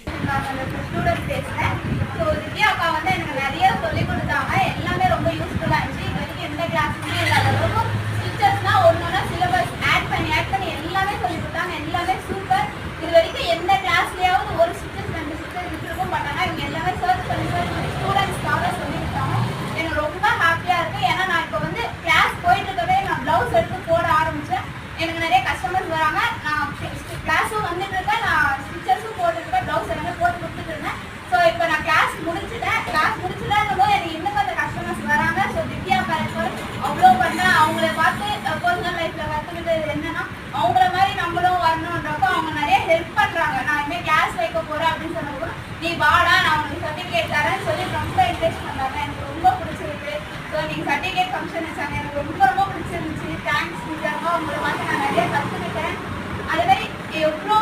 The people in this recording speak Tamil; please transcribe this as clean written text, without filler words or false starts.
ஸ்டூடெண்ட் பேசுகிறேன். ஸோ திவ்யா அக்கா வந்து எனக்கு நிறைய சொல்லிக் கொடுத்தாங்க. எல்லாமே ரொம்ப யூஸ்ஃபுல்லாக இருந்துச்சு. இது வரைக்கும் எந்த கிளாஸுமே இல்லாத அளவுக்கு ஸ்டிச்சர்ஸ்னால் ஒன்று சிலபஸ் ஆட் பண்ணி எல்லாமே சொல்லிக் கொடுத்தாங்க. எல்லாமே சூப்பர். இது வரைக்கும் எந்த கிளாஸ்லேயாவது ஒரு ஸ்டிச்சர்ஸ் 2 ஸ்டிச்சர்ஸ் விட்டுருக்கும். பட் ஆனால் இவங்க எல்லாமே சர்ச் பண்ணி ஸ்டூடெண்ட்ஸ்க்காக சொல்லி கொடுத்தாங்க. எனக்கு ரொம்ப ஹாப்பியாக இருக்குது. ஏன்னா நான் இப்போ வந்து கிளாஸ் போயிட்டு இருக்கவே நான் ப்ளவுஸ் எடுத்து போட ஆரம்பித்தேன். எனக்கு நிறைய கஸ்டமர்ஸ் வராங்க. நான் கிளாஸும் வந்துட்டு இருக்கேன், நான் ஸ்டிச்சர்ஸும் போட்டுருக்கேன், ப்ளவுஸ் எல்லாமே போட்டு கொடுத்துட்டு இருந்தேன். ஸோ இப்போ நான் கிளாஸ் முடிச்சுட்டேன். போது எனக்கு இன்னும் கொஞ்சம் கஸ்டமர்ஸ் வராங்க. ஸோ திவ்யா பேரண்ட்ஸோட அவ்வளோ பண்ணேன். அவங்கள பார்த்து பர்சனல் லைஃப்பில் கற்றுக்கிட்டது என்னன்னா அவங்கள மாதிரி நம்மளும் வரணுன்றப்போ அவங்க நிறைய ஹெல்ப் பண்ணுறாங்க. நான் இனிமேல் கிளாஸ் வைக்க போகிறேன் அப்படின்னு சொன்னப்போ நீ வாடா நான் உங்களுக்கு சர்டிஃபிகேட் தரேன்னு சொல்லி ரொம்ப என்கரேஜ் பண்ணாங்க. எனக்கு ரொம்ப பிடிச்சிருக்கு. ஸோ நீங்கள் சர்டிஃபிகேட் ஃபங்க்ஷன் வச்சாங்க, எனக்கு ரொம்ப பிடிச்சிருந்துச்சு. தேங்க்ஸ். உங்களை பார்த்து நான் நிறைய கற்றுக்கிட்டேன். அதே மாதிரி எவ்வளோ